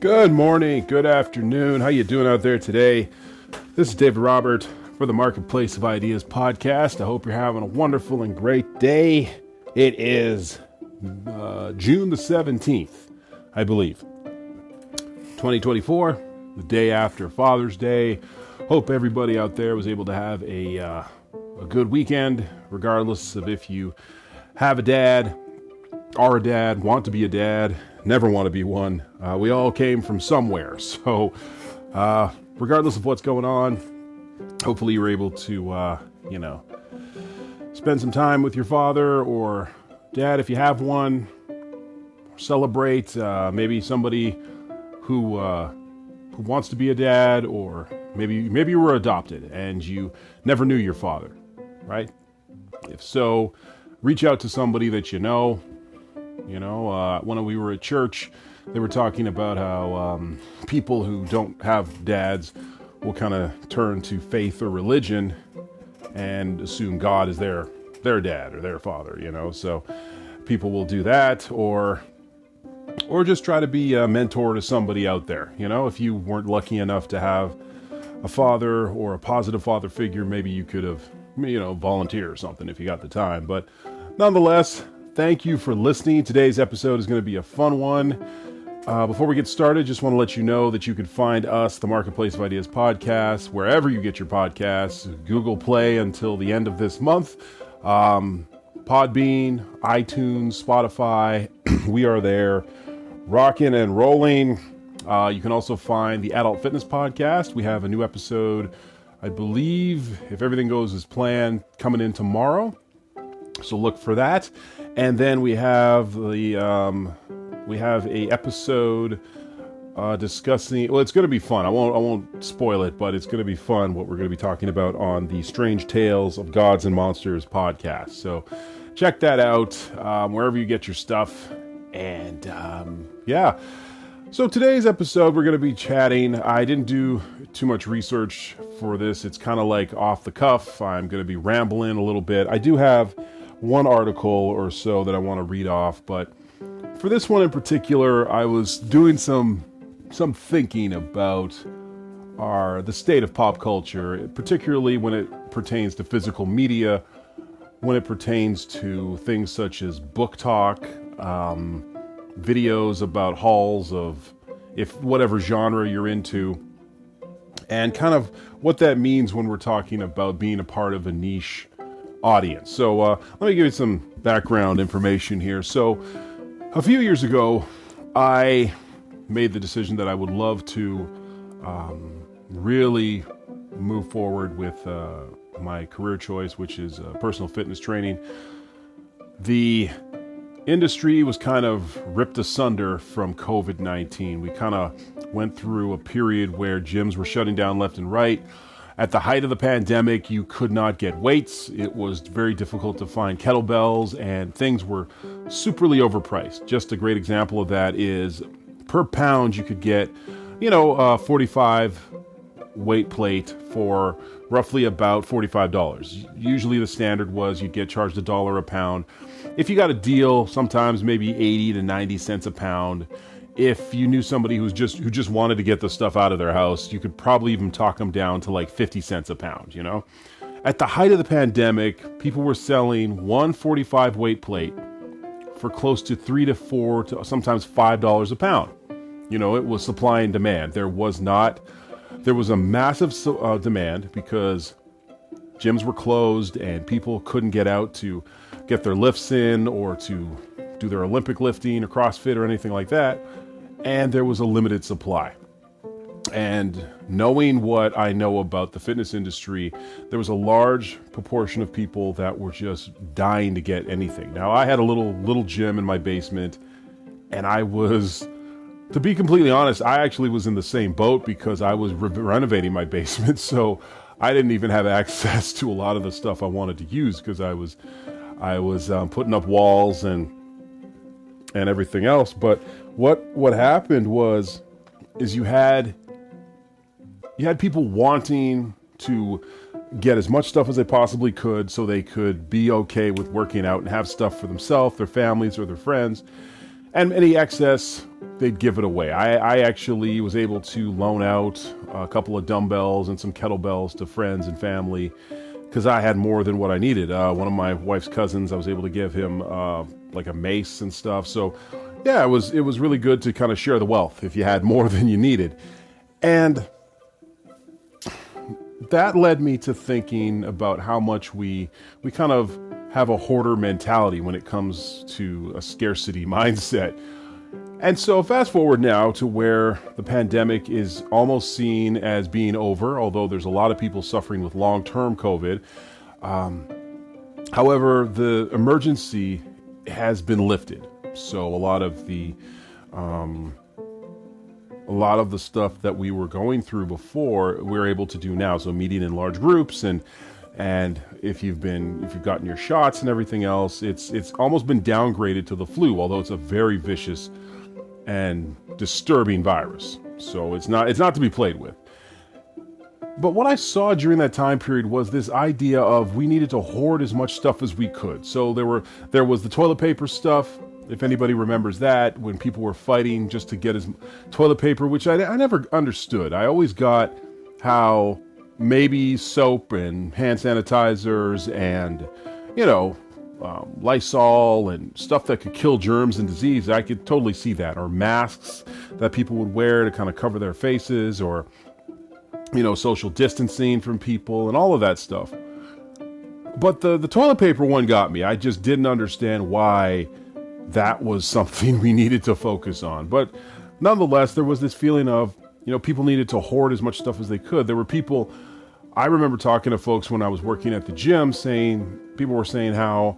Good morning, good afternoon. How you doing out there today? This is David Robert for the Marketplace of Ideas podcast. I hope you're having a wonderful and great day. It is June the 17th, I believe, 2024, the day after Father's Day. Hope everybody out there was able to have a good weekend, regardless of if you have a dad, are a dad, want to be a dad, never want to be one. We all came from somewhere. So regardless of what's going on, hopefully you're able to, spend some time with your father or dad if you have one. Celebrate maybe somebody who wants to be a dad, or maybe you were adopted and you never knew your father, right? If so, reach out to somebody that you know. When we were at church, they were talking about how people who don't have dads will kind of turn to faith or religion and assume God is their dad or their father, So people will do that, or just try to be a mentor to somebody out there. If you weren't lucky enough to have a father or a positive father figure, maybe you could have, volunteer or something if you got the time. But nonetheless, thank you for listening. Today's episode is going to be a fun one. Before we get started, just want to let you know that you can find us, the Marketplace of Ideas podcast, wherever you get your podcasts. Google Play until the end of this month. Podbean, iTunes, Spotify. We are there, rocking and rolling. You can also find the Adult Fitness podcast. We have a new episode, I believe, if everything goes as planned, coming in tomorrow. So look for that. And then we have a episode discussing. Well, it's going to be fun. I won't spoil it, but it's going to be fun. What we're going to be talking about on the Strange Tales of Gods and Monsters podcast. So check that out wherever you get your stuff. And So today's episode, we're going to be chatting. I didn't do too much research for this. It's kind of like off the cuff. I'm going to be rambling a little bit. I do have one article or so that I want to read off, but for this one in particular, I was doing some thinking about the state of pop culture, particularly when it pertains to physical media, when it pertains to things such as book talk, videos about hauls of whatever genre you're into, and kind of what that means when we're talking about being a part of a niche audience. So let me give you some background information here. So a few years ago, I made the decision that I would love to really move forward with my career choice, which is personal fitness training. The industry was kind of ripped asunder from COVID-19. We kind of went through a period where gyms were shutting down left and right. At the height of the pandemic, you could not get weights. It was very difficult to find kettlebells, and things were superly overpriced. Just a great example of that is per pound, you could get, a 45 weight plate for roughly about $45. Usually the standard was you'd get charged $1 a pound. If you got a deal, sometimes maybe 80 to 90 cents a pound. If you knew somebody who just wanted to get the stuff out of their house, you could probably even talk them down to like 50 cents a pound, At the height of the pandemic, people were selling one 45 weight plate for close to $3 to $4 to sometimes $5 a pound. It was supply and demand. There was a massive demand because gyms were closed and people couldn't get out to get their lifts in or to do their Olympic lifting or CrossFit or anything like that. And there was a limited supply. And knowing what I know about the fitness industry, there was a large proportion of people that were just dying to get anything. Now, I had a little gym in my basement, and I was, to be completely honest, I actually was in the same boat because I was renovating my basement. So I didn't even have access to a lot of the stuff I wanted to use because I was putting up walls and everything else. But what happened is you had people wanting to get as much stuff as they possibly could so they could be okay with working out and have stuff for themselves, their families, or their friends. And any excess, they'd give it away. I actually was able to loan out a couple of dumbbells and some kettlebells to friends and family because I had more than what I needed. One of my wife's cousins, I was able to give him like a mace and stuff. So yeah, it was really good to kind of share the wealth if you had more than you needed. And that led me to thinking about how much we kind of have a hoarder mentality when it comes to a scarcity mindset. And so fast forward now to where the pandemic is almost seen as being over, although there's a lot of people suffering with long-term COVID. However, the emergency has been lifted. So a lot of the stuff that we were going through before, we're able to do now. So meeting in large groups and if you've gotten your shots and everything else, it's almost been downgraded to the flu, although it's a very vicious and disturbing virus. So it's not to be played with. But what I saw during that time period was this idea of we needed to hoard as much stuff as we could. So there was the toilet paper stuff. If anybody remembers that, when people were fighting just to get his toilet paper, which I never understood. I always got how maybe soap and hand sanitizers and, Lysol and stuff that could kill germs and disease. I could totally see that. Or masks that people would wear to kind of cover their faces, or, social distancing from people and all of that stuff. But the toilet paper one got me. I just didn't understand why that was something we needed to focus on. But nonetheless, there was this feeling of, people needed to hoard as much stuff as they could. There were people, I remember talking to folks when I was working at the gym, people were saying how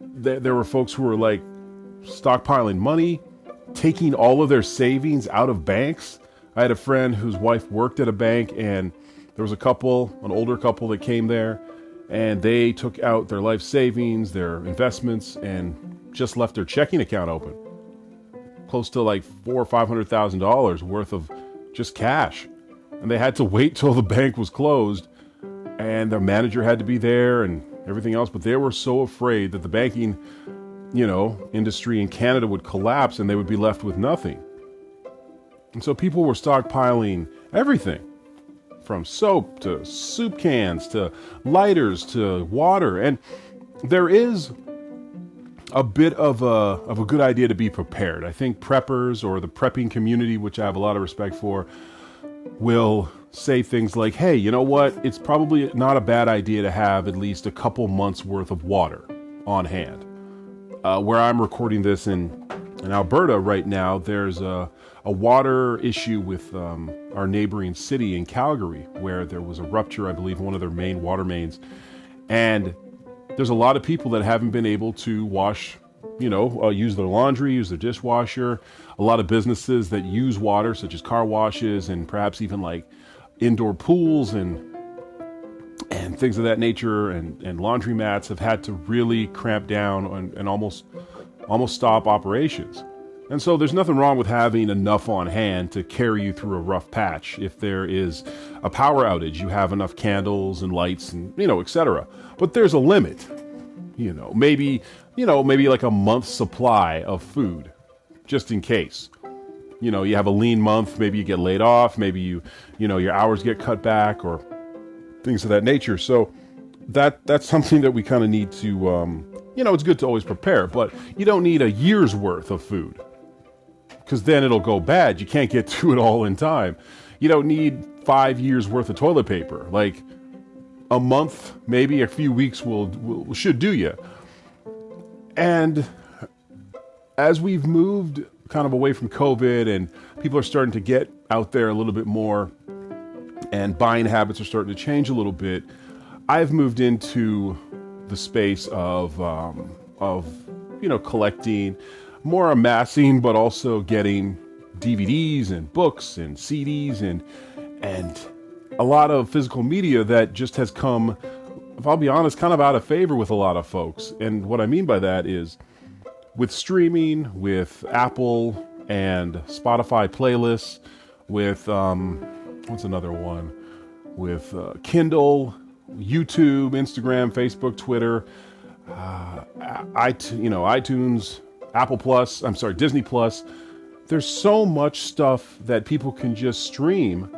there were folks who were like stockpiling money, taking all of their savings out of banks. I had a friend whose wife worked at a bank, and there was an older couple that came there, and they took out their life savings, their investments, and just left their checking account open. Close to like $400,000 or $500,000 worth of just cash. And they had to wait till the bank was closed, and their manager had to be there and everything else. But they were so afraid that the banking, industry in Canada would collapse and they would be left with nothing. And so people were stockpiling everything, from soap to soup cans to lighters to water. And there is a bit of a good idea to be prepared. I think preppers, or the prepping community, which I have a lot of respect for, will say things like, hey, you know what? It's probably not a bad idea to have at least a couple months worth of water on hand. Where I'm recording this in Alberta right now, there's a water issue with our neighboring city in Calgary, where there was a rupture, I believe, in one of their main water mains. And there's a lot of people that haven't been able to wash, use their laundry, use their dishwasher. A lot of businesses that use water, such as car washes and perhaps even like indoor pools and things of that nature, and laundromats, have had to really cramp down and almost stop operations. And so there's nothing wrong with having enough on hand to carry you through a rough patch. If there is a power outage, you have enough candles and lights and, etc. But there's a limit, maybe like a month's supply of food, just in case. You have a lean month, maybe you get laid off, maybe your hours get cut back, or things of that nature. So that's something that we kind of need to, it's good to always prepare, but you don't need a year's worth of food, because then it'll go bad. You can't get to it all in time. You don't need 5 years worth of toilet paper. Like a month, maybe a few weeks should do you. And as we've moved kind of away from COVID and people are starting to get out there a little bit more and buying habits are starting to change a little bit, I've moved into the space of collecting, more amassing, but also getting DVDs and books and CDs and a lot of physical media that just has come, if I'll be honest, kind of out of favor with a lot of folks. And what I mean by that is, with streaming, with Apple and Spotify playlists, with what's another one? With Kindle, YouTube, Instagram, Facebook, Twitter, iTunes, Disney Plus. There's so much stuff that people can just stream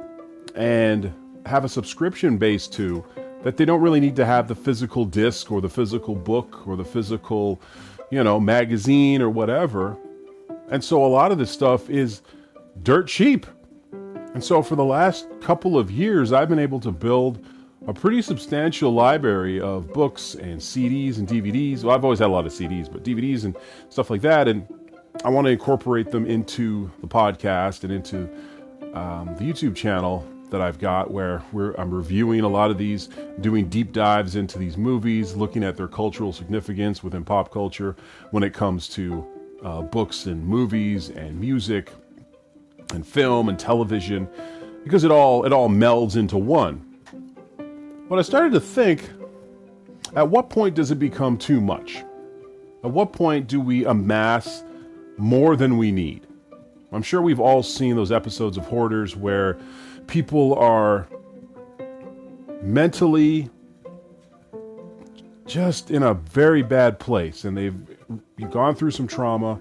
and have a subscription base to, that they don't really need to have the physical disc or the physical book or the physical, magazine or whatever. And so a lot of this stuff is dirt cheap. And so for the last couple of years, I've been able to build a pretty substantial library of books and CDs and DVDs. Well, I've always had a lot of CDs, but DVDs and stuff like that. And I want to incorporate them into the podcast and into the YouTube channel that I've got, where I'm reviewing a lot of these, doing deep dives into these movies, looking at their cultural significance within pop culture when it comes to books and movies and music and film and television, because it all melds into one. But I started to think, at what point does it become too much? At what point do we amass more than we need? I'm sure we've all seen those episodes of Hoarders where people are mentally just in a very bad place, and they've gone through some trauma,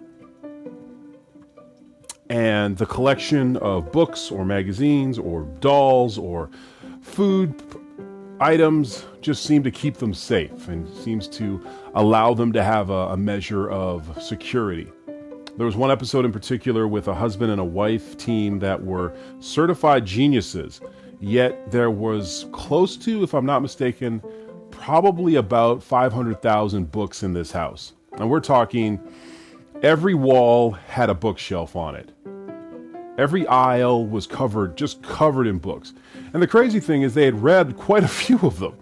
and the collection of books or magazines or dolls or food items just seem to keep them safe and seems to allow them to have a measure of security. There was one episode in particular with a husband and a wife team that were certified geniuses, yet there was close to, if I'm not mistaken, probably about 500,000 books in this house. And we're talking every wall had a bookshelf on it. Every aisle was covered in books. And the crazy thing is they had read quite a few of them.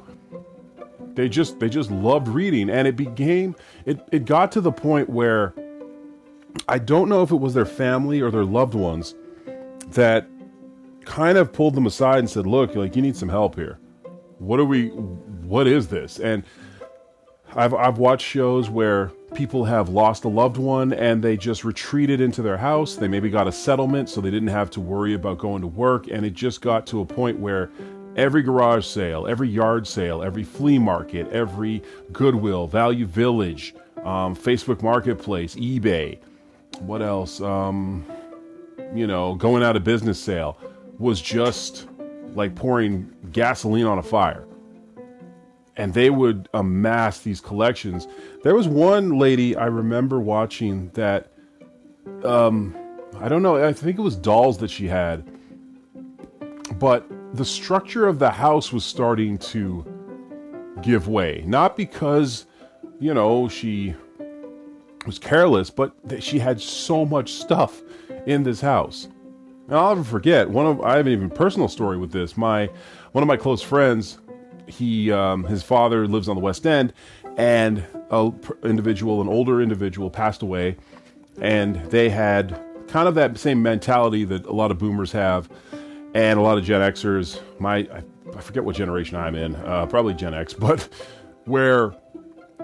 They just loved reading, and it got to the point where I don't know if it was their family or their loved ones that kind of pulled them aside and said, look, you need some help here. What is this? And I've watched shows where people have lost a loved one and they just retreated into their house. They maybe got a settlement so they didn't have to worry about going to work. And it just got to a point where every garage sale, every yard sale, every flea market, every Goodwill, Value Village, Facebook Marketplace, eBay, what else? Going out of business sale was just like pouring gasoline on a fire. And they would amass these collections. There was one lady I remember watching that, I don't know, I think it was dolls that she had. But the structure of the house was starting to give way. Not because, she was careless, but she had so much stuff in this house. And I'll never forget, I have an even personal story with this. One of my close friends, his father lives on the West End, and an older individual passed away, and they had kind of that same mentality that a lot of boomers have, and a lot of Gen Xers. I forget what generation I'm in, probably Gen X, but where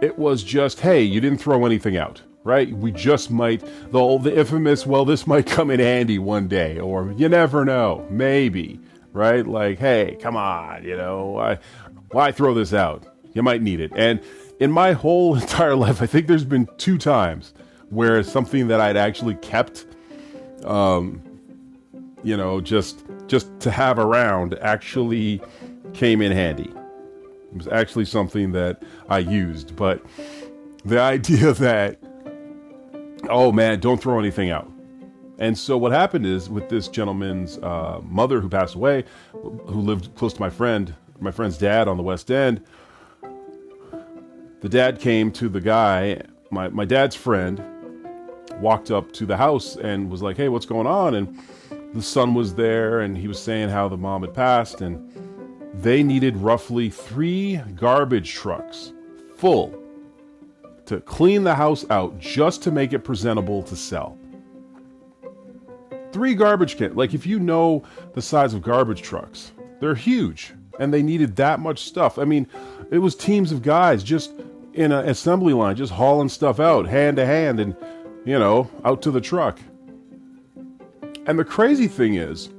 it was just, hey, you didn't throw anything out, right? We just might, the infamous, well, this might come in handy one day, or you never know, maybe, right? Like, hey, come on, why throw this out? You might need it. And in my whole entire life, I think there's been 2 times where something that I'd actually kept, just to have around actually came in handy. It was actually something that I used. But the idea that, oh man, don't throw anything out. And so what happened is, with this gentleman's mother who passed away, who lived close to my friend's dad on the West End, the dad came to the guy, my dad's friend, walked up to the house and was like, hey, what's going on? And the son was there, and he was saying how the mom had passed, and they needed roughly 3 garbage trucks full to clean the house out just to make it presentable to sell. 3 garbage cans. Like, if you know the size of garbage trucks, they're huge, and they needed that much stuff. I mean, it was teams of guys just in an assembly line, just hauling stuff out hand to hand and, out to the truck. And the crazy thing is,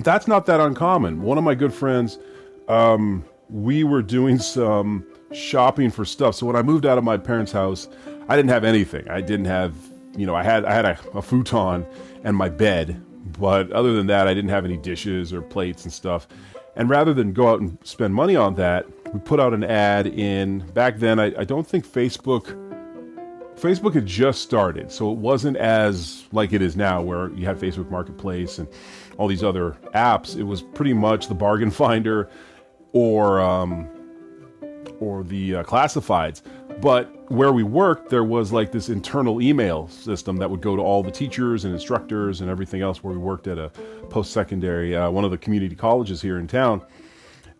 that's not that uncommon. One of my good friends, we were doing some shopping for stuff. So when I moved out of my parents' house, I didn't have anything. I didn't have, I had a futon and my bed, but other than that, I didn't have any dishes or plates and stuff. And rather than go out and spend money on that, we put out an ad back then, I don't think Facebook had just started, so it wasn't as like it is now where you have Facebook Marketplace and all these other apps. It was pretty much the bargain finder or the classifieds. But where we worked, there was like this internal email system that would go to all the teachers and instructors and everything else, where we worked at a post-secondary, one of the community colleges here in town.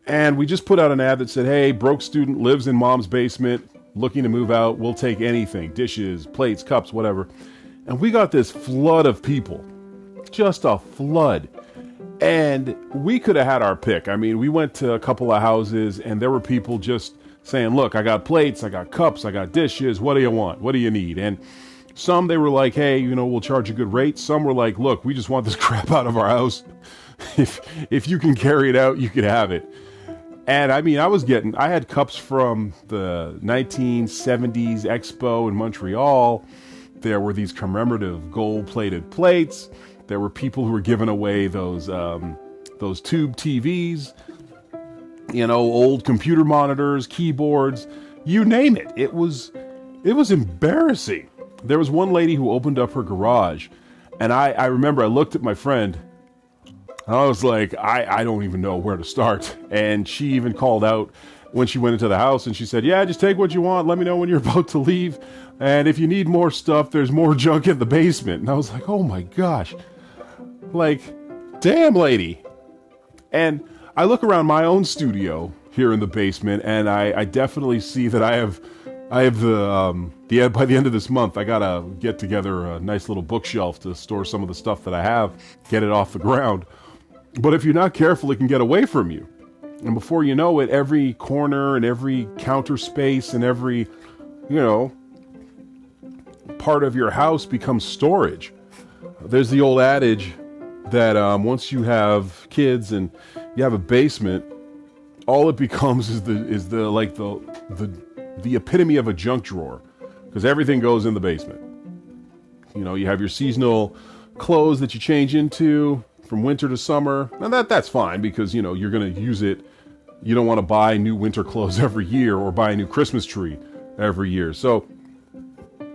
And we just put out an ad that said, hey, broke student lives in mom's basement, looking to move out. We'll take anything, dishes, plates, cups, whatever. And we got this flood of people, just a flood. And we could have had our pick. I mean, we went to a couple of houses and there were people just saying, look, I got plates, I got cups, I got dishes. What do you want? What do you need? And some, they were like, hey, we'll charge a good rate. Some were like, look, we just want this crap out of our house. If you can carry it out, you can have it. And I mean, I had cups from the 1970s Expo in Montreal. There were these commemorative gold-plated plates. There were people who were giving away those tube TVs, old computer monitors, keyboards, you name it. It was embarrassing. There was one lady who opened up her garage, and I remember I looked at my friend, and I was like, I don't even know where to start. And she even called out when she went into the house, and she said, yeah, just take what you want. Let me know when you're about to leave. And if you need more stuff, there's more junk in the basement. And I was like, oh my gosh. Like, damn, lady. And I look around my own studio here in the basement, and I definitely see that I have by the end of this month, I gotta get together a nice little bookshelf to store some of the stuff that I have, get it off the ground. But if you're not careful, it can get away from you. And before you know it, every corner and every counter space and every, part of your house becomes storage. There's the old adage that once you have kids and you have a basement, all it becomes is the epitome of a junk drawer, because everything goes in the basement. You have your seasonal clothes that you change into from winter to summer, and that's fine because you're going to use it. You don't want to buy new winter clothes every year or buy a new Christmas tree every year. So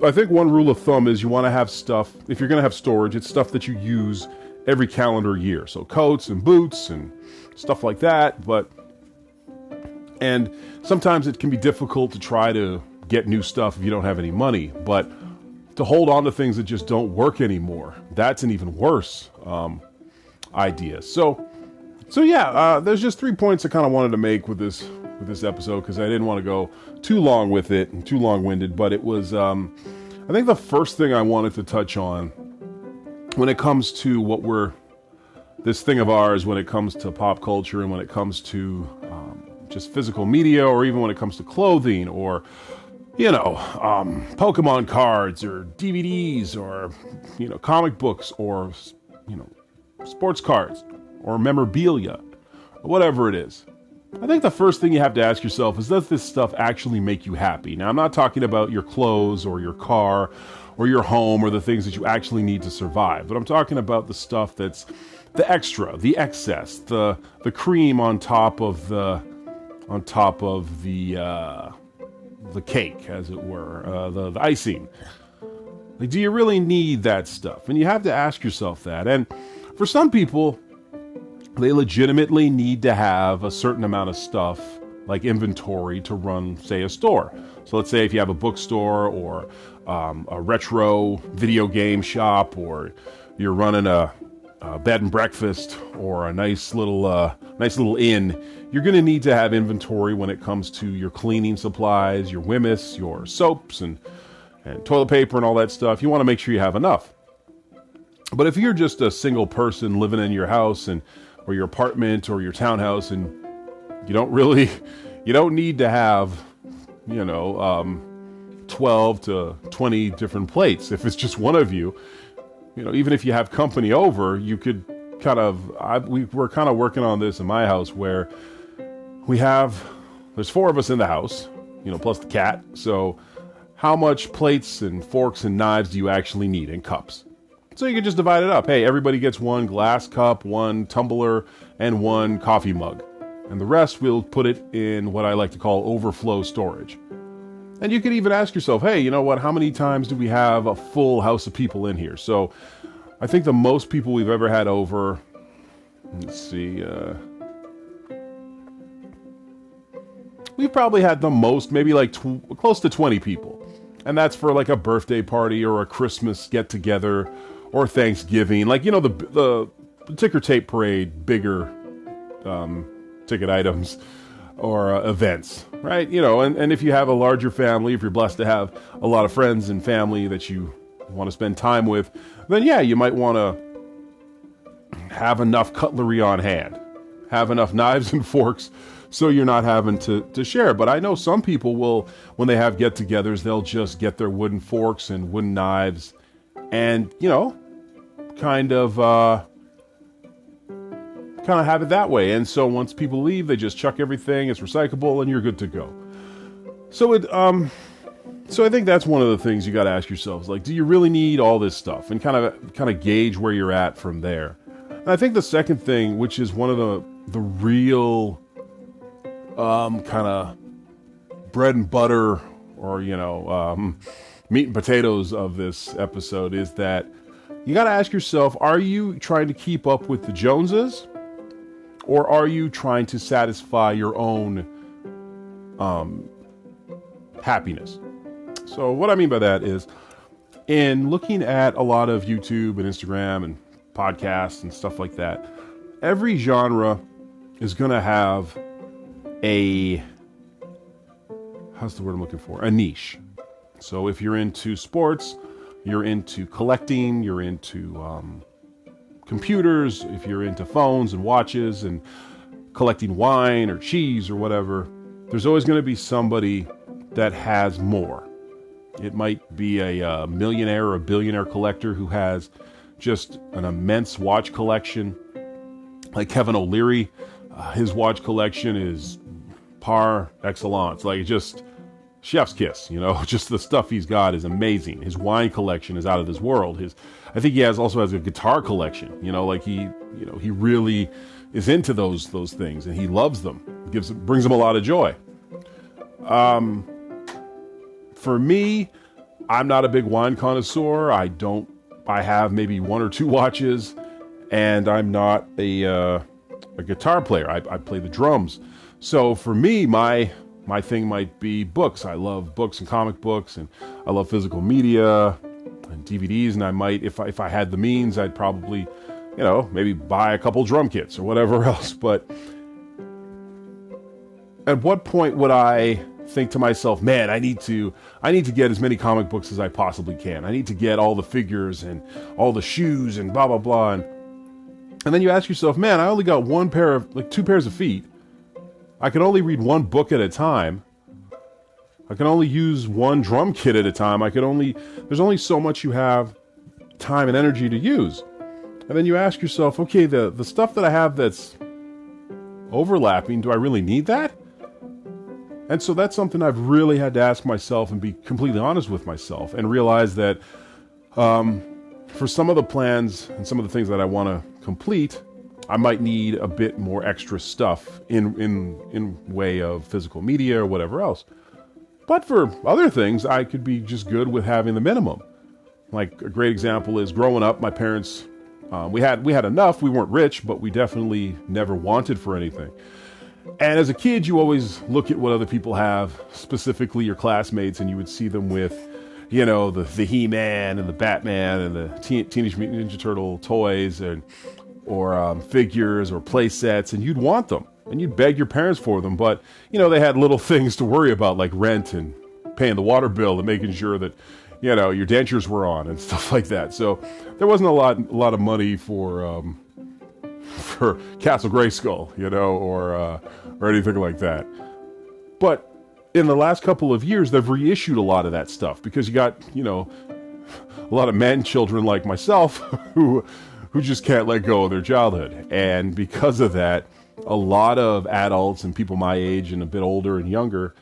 I think one rule of thumb is you want to have stuff, if you're going to have storage, it's stuff that you use every calendar year. So coats and boots and stuff like that. And sometimes it can be difficult to try to get new stuff if you don't have any money. But to hold on to things that just don't work anymore, that's an even worse idea. So yeah, there's just 3 points I kind of wanted to make with this episode, because I didn't want to go too long with it and too long-winded. But it was, I think the first thing I wanted to touch on when it comes to this thing of ours, when it comes to pop culture and when it comes to just physical media, or even when it comes to clothing, or Pokemon cards or DVDs, or comic books, or sports cards or memorabilia, or whatever it is. I think the first thing you have to ask yourself is, does this stuff actually make you happy? Now, I'm not talking about your clothes or your car or your home or the things that you actually need to survive, but I'm talking about the stuff that's the extra, the excess, the cream on top of the cake, as it were, the icing. Like, do you really need that stuff? And you have to ask yourself that. And for some people, they legitimately need to have a certain amount of stuff, like inventory, to run, say, a store. So let's say if you have a bookstore or a retro video game shop, or you're running a bed and breakfast, or a nice little inn, you're going to need to have inventory when it comes to your cleaning supplies, your Wimmis, your soaps, and toilet paper and all that stuff. You want to make sure you have enough. But if you're just a single person living in your house or your apartment or your townhouse, and you don't need to have 12 to 20 different plates. If it's just one of you, even if you have company over, you could we're kind of working on this in my house, where there's 4 of us in the house, plus the cat. So how much plates and forks and knives do you actually need, and cups. So you can just divide it up. Hey, everybody gets one glass cup, one tumbler, and one coffee mug. And the rest we'll put it in what I like to call overflow storage. And you could even ask yourself, hey, you know what, how many times do we have a full house of people in here? So I think the most people we've ever had over, let's see, we've probably had the most, maybe like close to 20 people. And that's for like a birthday party or a Christmas get-together or Thanksgiving. Like, you know, the ticker tape parade, bigger ticket items or events, right? You know, and if you have a larger family, if you're blessed to have a lot of friends and family that you want to spend time with, then yeah, you might want to have enough cutlery on hand, have enough knives and forks so you're not having to share. But I know some people will, when they have get-togethers, they'll just get their wooden forks and wooden knives and, you know, kind of have it that way. And so once people leave, they just chuck everything, it's recyclable, and you're good to go. So so I think that's one of the things you got to ask yourselves, like, do you really need all this stuff? And kind of gauge where you're at from there. And I think the second thing, which is one of the real kind of bread and butter, or, you know, meat and potatoes of this episode, is that you got to ask yourself, are you trying to keep up with the Joneses? Or are you trying to satisfy your own happiness? So what I mean by that is, in looking at a lot of YouTube and Instagram and podcasts and stuff like that, every genre is going to have how's the word I'm looking for? A niche. So if you're into sports, you're into collecting, you're into computers, if you're into phones and watches and collecting wine or cheese or whatever, there's always going to be somebody that has more. It might be a millionaire or a billionaire collector who has just an immense watch collection. Like Kevin O'Leary, his watch collection is par excellence. Like, just chef's kiss, you know, just the stuff he's got is amazing. His wine collection is out of this world. I think he also has a guitar collection, you know, like he really is into those things, and he loves them. Brings him a lot of joy. For me, I'm not a big wine connoisseur. I have maybe one or two watches, and I'm not a guitar player. I play the drums. So for me, my thing might be books. I love books and comic books, and I love physical media and DVDs, and I might, if I had the means, I'd probably, you know, maybe buy a couple drum kits or whatever else. But at what point would I think to myself, man, I need to get as many comic books as I possibly can. I need to get all the figures and all the shoes and blah, blah, blah. And then you ask yourself, man, I only got two pairs of feet. I can only read one book at a time. I can only use one drum kit at a time. There's only so much you have time and energy to use. And then you ask yourself, okay, the stuff that I have that's overlapping, do I really need that? And so that's something I've really had to ask myself and be completely honest with myself, and realize that for some of the plans and some of the things that I want to complete, I might need a bit more extra stuff in way of physical media or whatever else. But for other things, I could be just good with having the minimum. Like a great example is growing up, my parents, we had enough. We weren't rich, but we definitely never wanted for anything. And as a kid, you always look at what other people have, specifically your classmates, and you would see them with, you know, the He-Man and the Batman and the Teenage Mutant Ninja Turtle toys, or figures or play sets, and you'd want them, and you'd beg your parents for them. But, you know, they had little things to worry about, like rent and paying the water bill and making sure that, you know, your dentures were on and stuff like that. So there wasn't a lot of money for Castle Grayskull, you know, or anything like that. But in the last couple of years, they've reissued a lot of that stuff, because you got, you know, a lot of men, children like myself who just can't let go of their childhood. And because of that, a lot of adults and people my age and a bit older and younger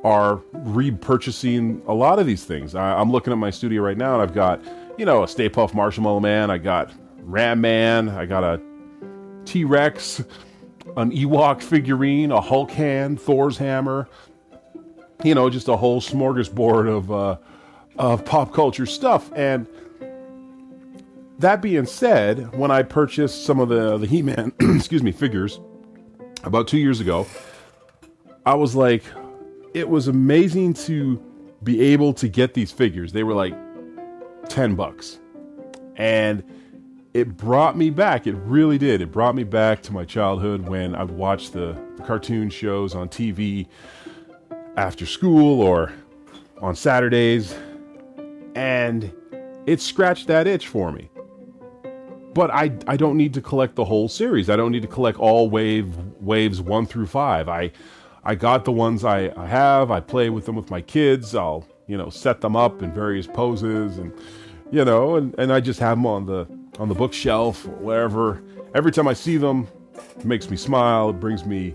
are repurchasing a lot of these things. I'm looking at my studio right now, and I've got, a Stay Puft Marshmallow Man, I got Ram Man, I got a T-Rex, an Ewok figurine, a Hulk hand, Thor's hammer, just a whole smorgasbord of pop culture stuff. And that being said, when I purchased some of the He-Man, figures about 2 years ago, I was like, it was amazing to be able to get these figures. They were like $10. And it brought me back. It really did. It brought me back to my childhood when I'd watch the cartoon shows on TV after school or on Saturdays. And it scratched that itch for me. But I don't need to collect the whole series. I don't need to collect all waves 1 through 5. I got the ones I have. I play with them with my kids. I'll, set them up in various poses and, and I just have them on the bookshelf or wherever. Every time I see them, it makes me smile. It brings me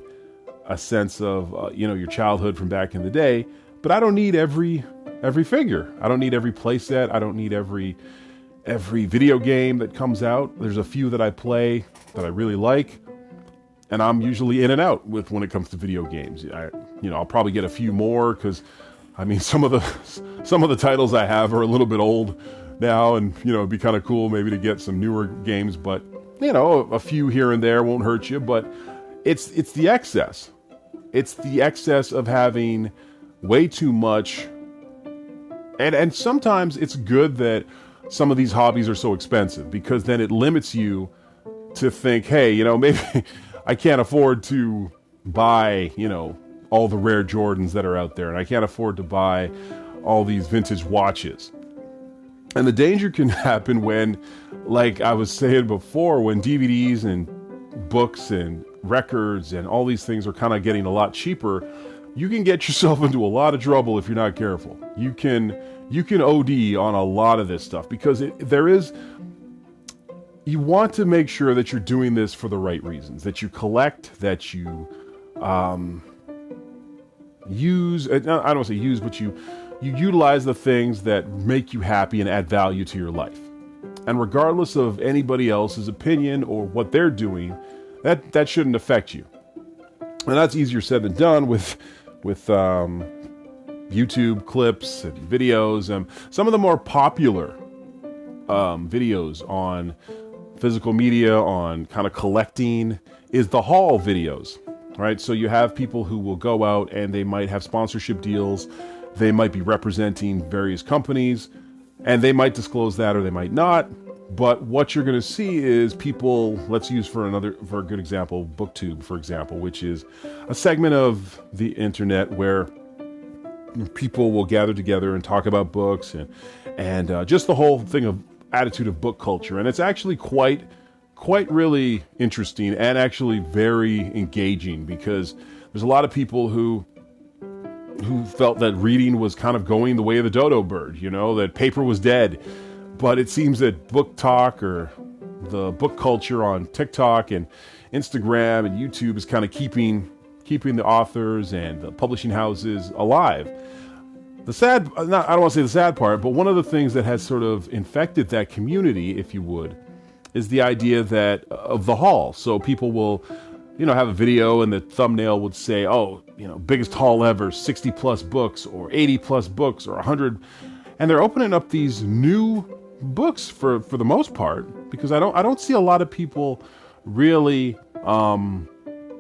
a sense of, your childhood from back in the day. But I don't need every figure. I don't need every playset. I don't need every video game that comes out. There's a few that I play that I really like, and I'm usually in and out when it comes to video games. I'll probably get a few more because, some of the titles I have are a little bit old now, and it'd be kind of cool maybe to get some newer games. But a few here and there won't hurt you. But it's the excess. It's the excess of having way too much, and sometimes it's good that some of these hobbies are so expensive, because then it limits you to think, hey, maybe I can't afford to buy, all the rare Jordans that are out there, and I can't afford to buy all these vintage watches. And the danger can happen when, like I was saying before, when DVDs and books and records and all these things are kind of getting a lot cheaper, you can get yourself into a lot of trouble if you're not careful. You can OD on a lot of this stuff, because you want to make sure that you're doing this for the right reasons, that you collect, that you use, I don't want to say use, but you utilize the things that make you happy and add value to your life. And regardless of anybody else's opinion or what they're doing, that shouldn't affect you. And that's easier said than done with YouTube clips and videos. Some of the more popular videos on physical media, on kind of collecting, is the haul videos, right? So you have people who will go out and they might have sponsorship deals. They might be representing various companies, and they might disclose that or they might not. But what you're going to see is people, let's use for a good example, BookTube, for example, which is a segment of the internet where people will gather together and talk about books and just the whole thing of attitude of book culture. And it's actually quite really interesting and actually very engaging, because there's a lot of people who felt that reading was kind of going the way of the dodo bird, that paper was dead. But it seems that book talk, or the book culture on TikTok and Instagram and YouTube, is kind of keeping the authors and the publishing houses alive. I don't want to say the sad part, but one of the things that has sort of infected that community, if you would, is the idea of the haul. So people will, have a video and the thumbnail would say, biggest haul ever, 60 plus books or 80 plus books or 100. And they're opening up these new books for the most part, because I don't see a lot of people really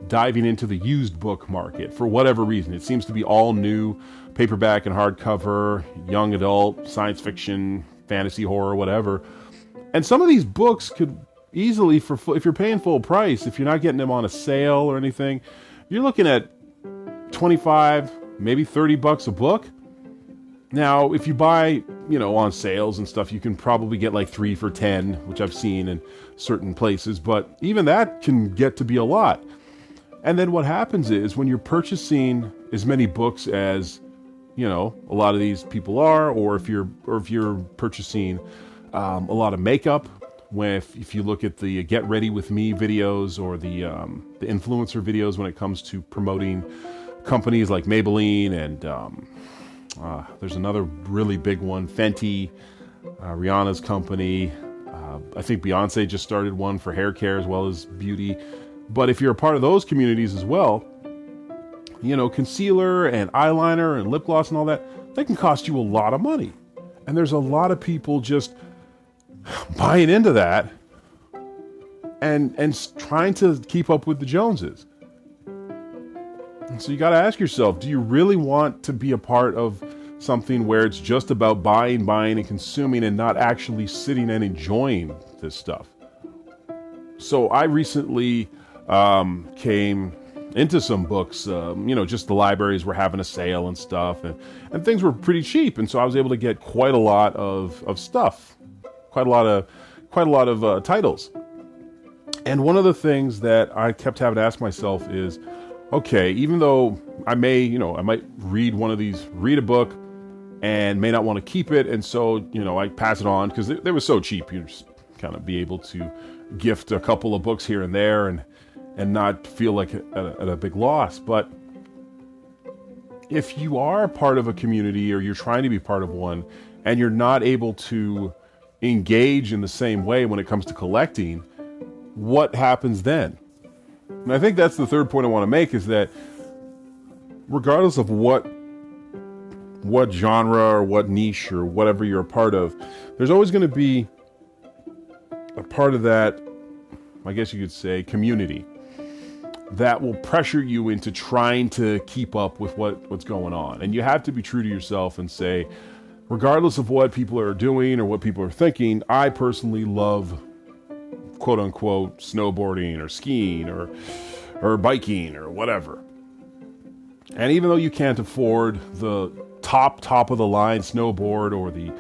diving into the used book market for whatever reason. It seems to be all new, paperback and hardcover, young adult, science fiction, fantasy, horror, whatever. And some of these books could easily, if you're paying full price, if you're not getting them on a sale or anything, you're looking at 25, maybe $30 a book. Now, if you buy, on sales and stuff, you can probably get like 3 for $10, which I've seen in certain places, but even that can get to be a lot. And then what happens is, when you're purchasing as many books as, a lot of these people are, or if you're purchasing a lot of makeup, if you look at the Get Ready With Me videos or the influencer videos when it comes to promoting companies like Maybelline and there's another really big one, Fenty, Rihanna's company. I think Beyonce just started one for hair care as well as beauty. But if you're a part of those communities as well, concealer and eyeliner and lip gloss and all that, they can cost you a lot of money. And there's a lot of people just buying into that and trying to keep up with the Joneses. And so you got to ask yourself, do you really want to be a part of something where it's just about buying and consuming and not actually sitting and enjoying this stuff? So I recently came into some books, just the libraries were having a sale and stuff, and things were pretty cheap. And so I was able to get quite a lot of stuff, quite a lot of titles. And one of the things that I kept having to ask myself is, okay, even though I might read a book and may not want to keep it. And so, I pass it on because they were so cheap. You just kind of be able to gift a couple of books here and there and not feel like at a big loss. But if you are part of a community or you're trying to be part of one and you're not able to engage in the same way when it comes to collecting, what happens then? And I think that's the third point I want to make, is that regardless of what genre or what niche or whatever you're a part of, there's always going to be a part of that, I guess you could say, community that will pressure you into trying to keep up with what's going on. And you have to be true to yourself and say, regardless of what people are doing or what people are thinking, I personally love quote unquote snowboarding or skiing or biking or whatever. And even though you can't afford the top of the line snowboard or the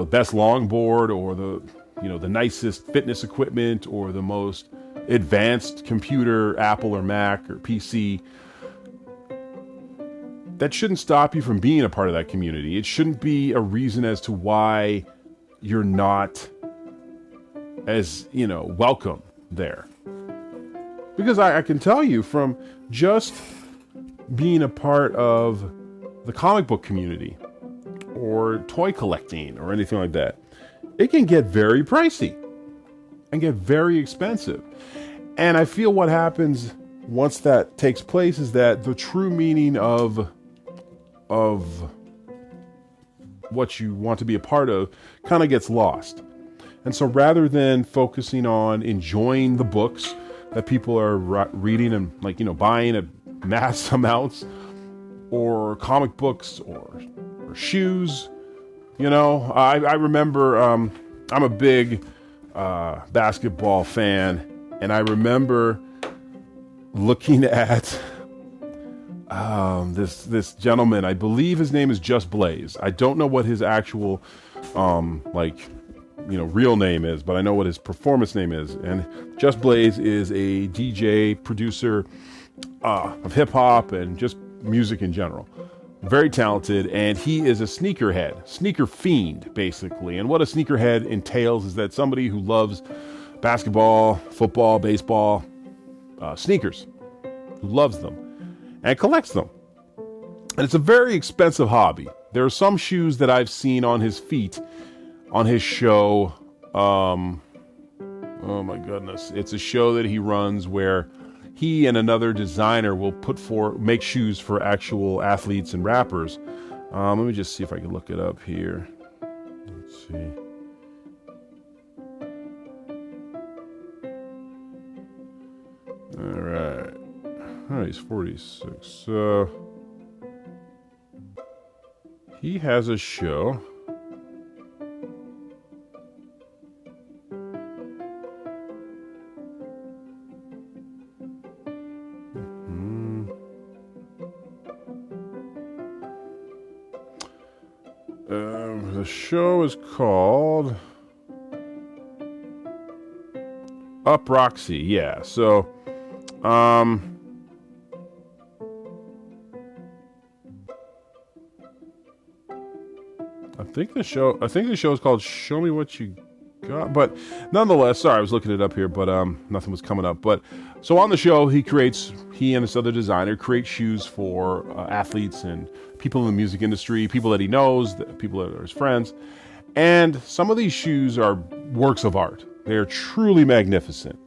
best longboard or the nicest fitness equipment or the most advanced computer, Apple or Mac or PC, that shouldn't stop you from being a part of that community. It shouldn't be a reason as to why you're not as, welcome there. Because I can tell you from just being a part of the comic book community or toy collecting or anything like that, it can get very pricey and get very expensive. And I feel what happens once that takes place is that the true meaning of what you want to be a part of kind of gets lost. And so rather than focusing on enjoying the books that people are reading and buying at mass amounts, or comic books or shoes, I remember I'm a big basketball fan, and I remember looking at this gentleman. I believe his name is Just Blaze. I don't know what his actual real name is, but I know what his performance name is. And Just Blaze is a DJ, producer of hip hop and just music in general. Very talented, and he is a sneakerhead, sneaker fiend, basically. And what a sneakerhead entails is that somebody who loves basketball, football, baseball, sneakers, who loves them and collects them. And it's a very expensive hobby. There are some shoes that I've seen on his feet on his show. Oh my goodness. It's a show that he runs where he and another designer will make shoes for actual athletes and rappers. Let me just see if I can look it up here. Let's see. All right. He's 46. So he has a show. The show is called Up Roxy. Yeah. So, I think the show is called Show Me What You God. But nonetheless, sorry, I was looking it up here, but nothing was coming up. But so on the show, he and this other designer create shoes for athletes and people in the music industry, people that he knows, people that are his friends. And some of these shoes are works of art. They're truly magnificent.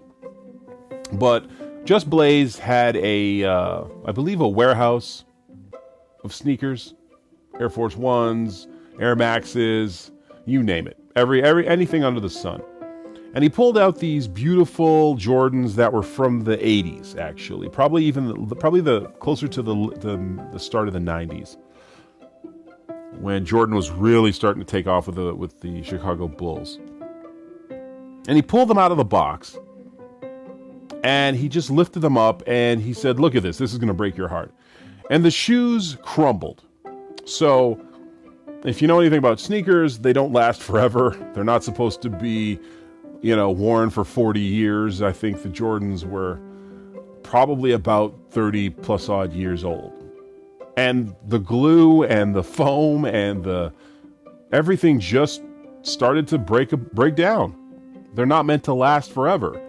But Just Blaze had I believe a warehouse of sneakers, Air Force Ones, Air Maxes, you name it. Anything under the sun. And he pulled out these beautiful Jordans that were from the 80s, actually. Probably the closer to the start of the 90s. When Jordan was really starting to take off with the Chicago Bulls. And he pulled them out of the box. And he just lifted them up and he said, look at this. This is going to break your heart. And the shoes crumbled. So if you know anything about sneakers, they don't last forever. They're not supposed to be, worn for 40 years. I think the Jordans were probably about 30 plus odd years old. And the glue and the foam and everything just started to break down. They're not meant to last forever.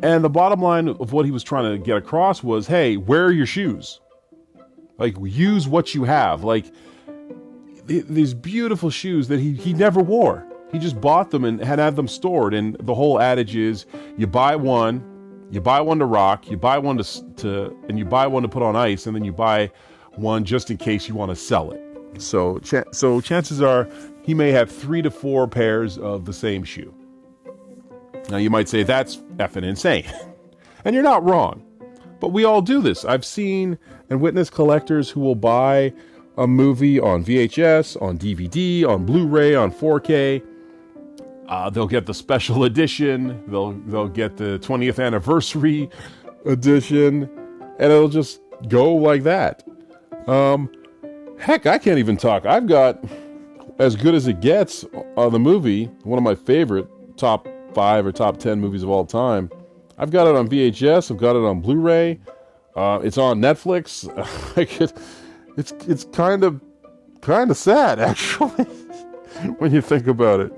And the bottom line of what he was trying to get across was, hey, wear your shoes. Like, use what you have. Like, these beautiful shoes that he never wore. He just bought them and had them stored. And the whole adage is, you buy one to rock, you buy one and you buy one to put on ice, and then you buy one just in case you want to sell it. So chances are he may have 3 to 4 pairs of the same shoe. Now you might say that's effing insane. And you're not wrong. But we all do this. I've seen and witnessed collectors who will buy a movie on VHS, on DVD, on Blu-ray, on 4K. They'll get the special edition. They'll get the 20th anniversary edition. And it'll just go like that. Heck, I can't even talk. I've got As Good as It Gets, the movie, one of my favorite top 5 or top 10 movies of all time. I've got it on VHS. I've got it on Blu-ray. It's on Netflix. It's kind of sad, actually, when you think about it.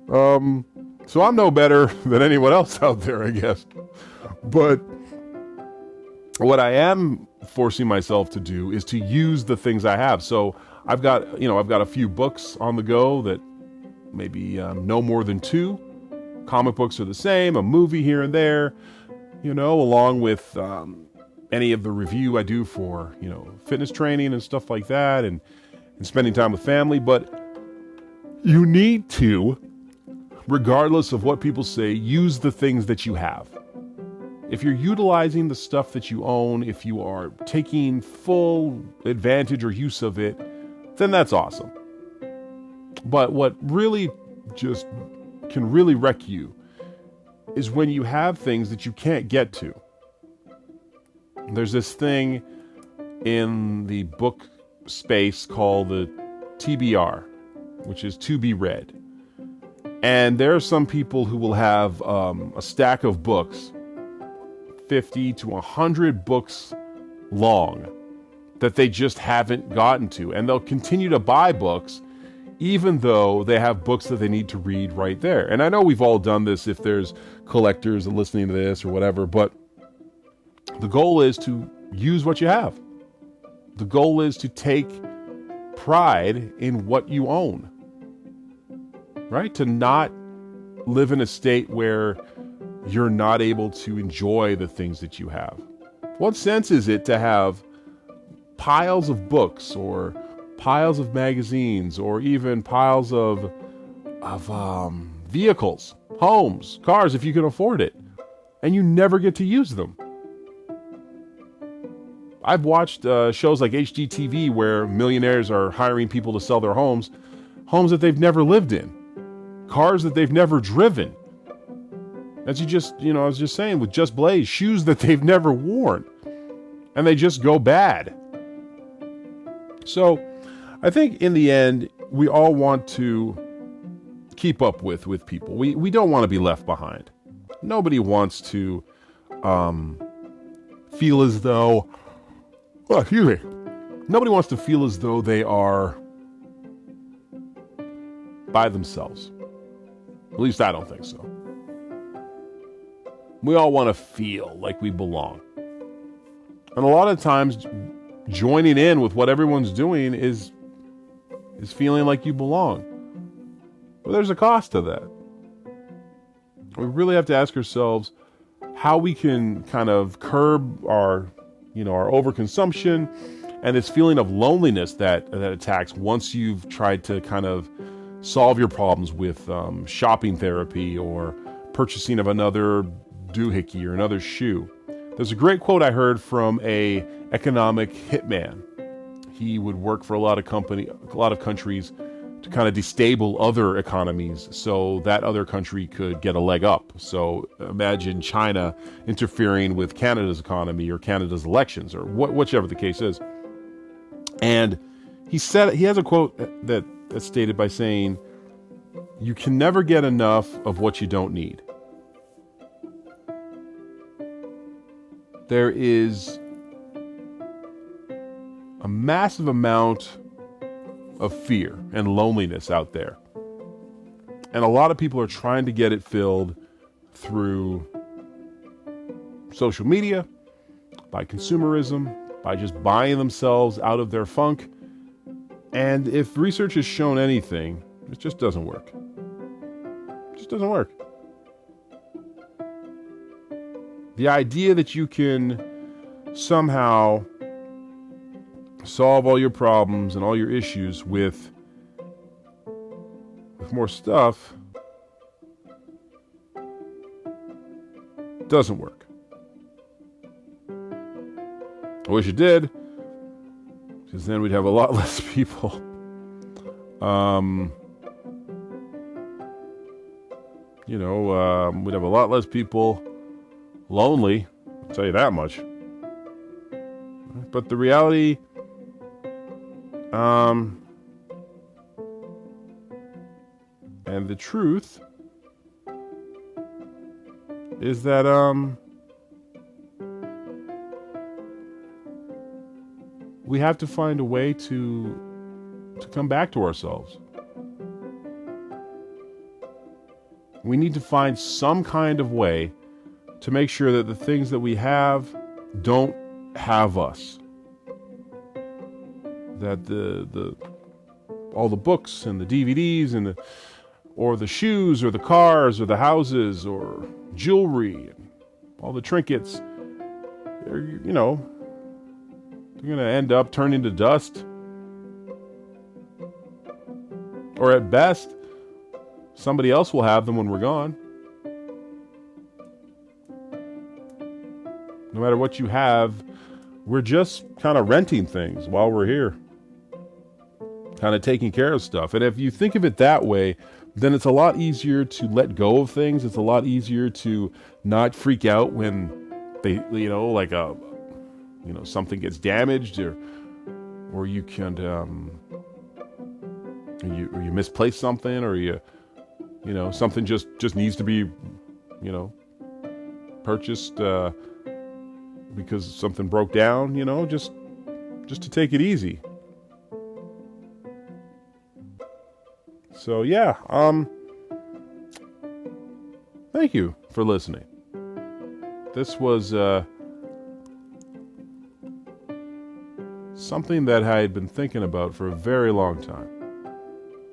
So I'm no better than anyone else out there, I guess. But what I am forcing myself to do is to use the things I have. So I've got a few books on the go that maybe no more than 2. Comic books are the same, a movie here and there, along with any of the review I do for, fitness training and stuff like that, and spending time with family. But you need to, regardless of what people say, use the things that you have. If you're utilizing the stuff that you own, if you are taking full advantage or use of it, then that's awesome. But what really just can really wreck you is when you have things that you can't get to. There's this thing in the book space called the TBR, which is to be read. And there are some people who will have a stack of books, 50 to 100 books long, that they just haven't gotten to. And they'll continue to buy books even though they have books that they need to read right there. And I know we've all done this if there's collectors listening to this or whatever, but the goal is to use what you have. The goal is to take pride in what you own, right? To not live in a state where you're not able to enjoy the things that you have. What sense is it to have piles of books or piles of magazines or even piles of vehicles, homes, cars, if you can afford it, and you never get to use them? I've watched shows like HGTV where millionaires are hiring people to sell their homes that they've never lived in, cars that they've never driven. As I was just saying with Just Blaze, shoes that they've never worn, and they just go bad. So I think in the end, we all want to keep up with people. We don't want to be left behind. Nobody wants to feel as though, nobody wants to feel as though they are by themselves. At least I don't think so. We all want to feel like we belong. And a lot of times joining in with what everyone's doing is feeling like you belong. But there's a cost to that. We really have to ask ourselves how we can kind of curb our overconsumption and this feeling of loneliness that attacks once you've tried to kind of solve your problems with shopping therapy or purchasing of another doohickey or another shoe. There's a great quote I heard from a economic hitman. He would work for a lot of countries to kind of destabilize other economies so that other country could get a leg up. So imagine China interfering with Canada's economy or Canada's elections or whichever the case is. And he has a quote that's stated by saying, "You can never get enough of what you don't need." There is a massive amount of fear and loneliness out there. And a lot of people are trying to get it filled through social media, by consumerism, by just buying themselves out of their funk. And if research has shown anything, it just doesn't work. It just doesn't work. The idea that you can somehow solve all your problems and all your issues with more stuff doesn't work. I wish it did, because then we'd have a lot less people we'd have a lot less people lonely, I'll tell you that much. But the reality and the truth is that we have to find a way to come back to ourselves. We need to find some kind of way to make sure that the things that we have don't have us. That all the books and the DVDs or the shoes or the cars or the houses or jewelry and all the trinkets, they're going to end up turning to dust. Or at best, somebody else will have them when we're gone. No matter what you have, we're just kind of renting things while we're here. Kind of taking care of stuff. And if you think of it that way, then it's a lot easier to let go of things. It's a lot easier to not freak out when they, something gets damaged or you can, you misplace something or something just needs to be, purchased, because something broke down, just to take it easy. So yeah, thank you for listening. This was something that I had been thinking about for a very long time.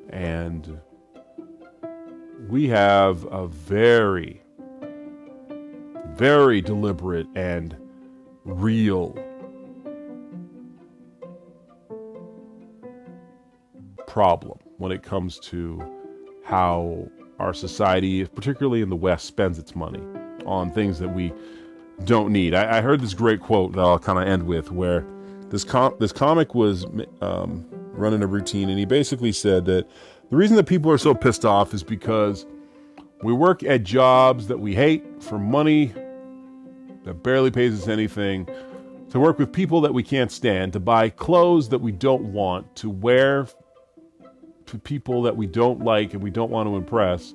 And we have a very, very deliberate and real problem when it comes to how our society, particularly in the West, spends its money on things that we don't need. I heard this great quote that I'll kind of end with, where this comic was running a routine, and he basically said that the reason that people are so pissed off is because we work at jobs that we hate for money that barely pays us anything, to work with people that we can't stand, to buy clothes that we don't want, to wear to people that we don't like and we don't want to impress,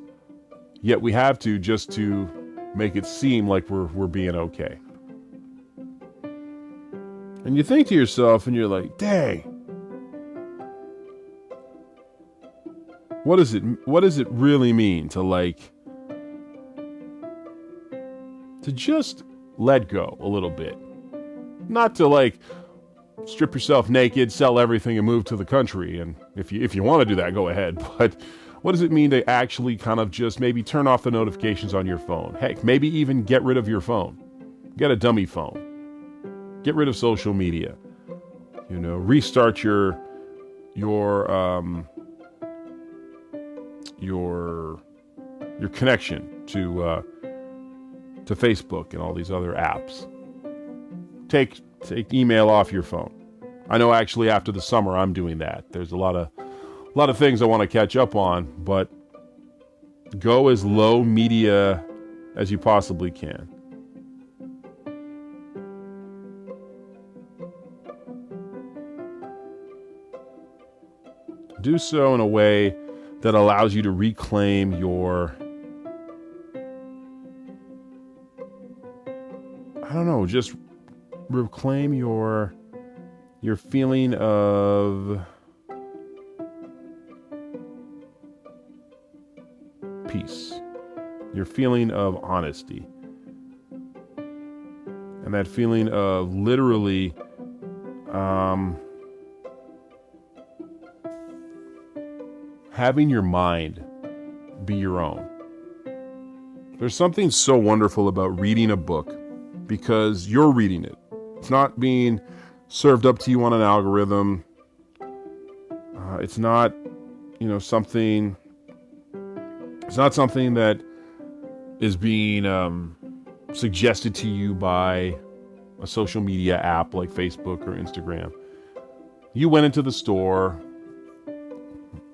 yet we have to just to make it seem like we're being okay. And you think to yourself and you're like, dang, what does it really mean to to just let go a little bit? Not to strip yourself naked, sell everything, and move to the country. And if you want to do that, go ahead. But what does it mean to actually kind of just maybe turn off the notifications on your phone? Heck, maybe even get rid of your phone. Get a dummy phone. Get rid of social media. Restart your connection to Facebook and all these other apps. Take email off your phone. I know actually after the summer I'm doing that. There's a lot of things I want to catch up on, but go as low media as you possibly can. Do so in a way that allows you to reclaim your, just reclaim your feeling of peace, your feeling of honesty, and that feeling of literally having your mind be your own. There's something so wonderful about reading a book because you're reading it. It's not being served up to you on an algorithm. It's not, something. It's not something that is being suggested to you by a social media app like Facebook or Instagram. You went into the store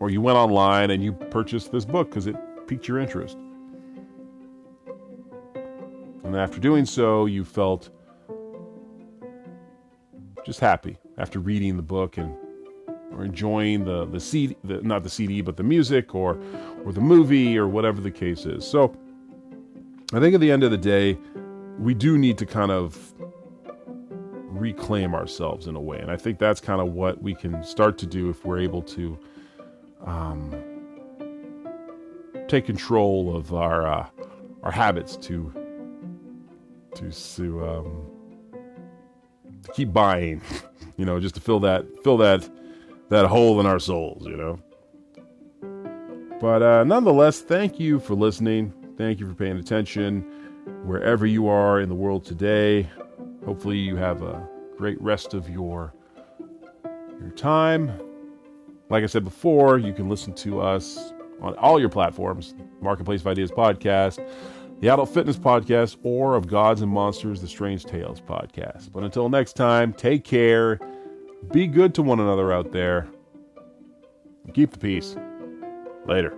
or you went online and you purchased this book because it piqued your interest. And after doing so, you felt just happy after reading the book or enjoying the CD, not the CD, but the music or the movie or whatever the case is. So I think at the end of the day, we do need to kind of reclaim ourselves in a way. And I think that's kind of what we can start to do if we're able to take control of our habits to keep buying, just to fill that hole in our souls, But nonetheless, thank you for listening. Thank you for paying attention wherever you are in the world today. Hopefully you have a great rest of your time. Like I said before, you can listen to us on all your platforms, Marketplace of Ideas Podcast, the Adult Fitness Podcast, or of Gods and Monsters, the Strange Tales Podcast. But until next time, take care, be good to one another out there, and keep the peace. Later.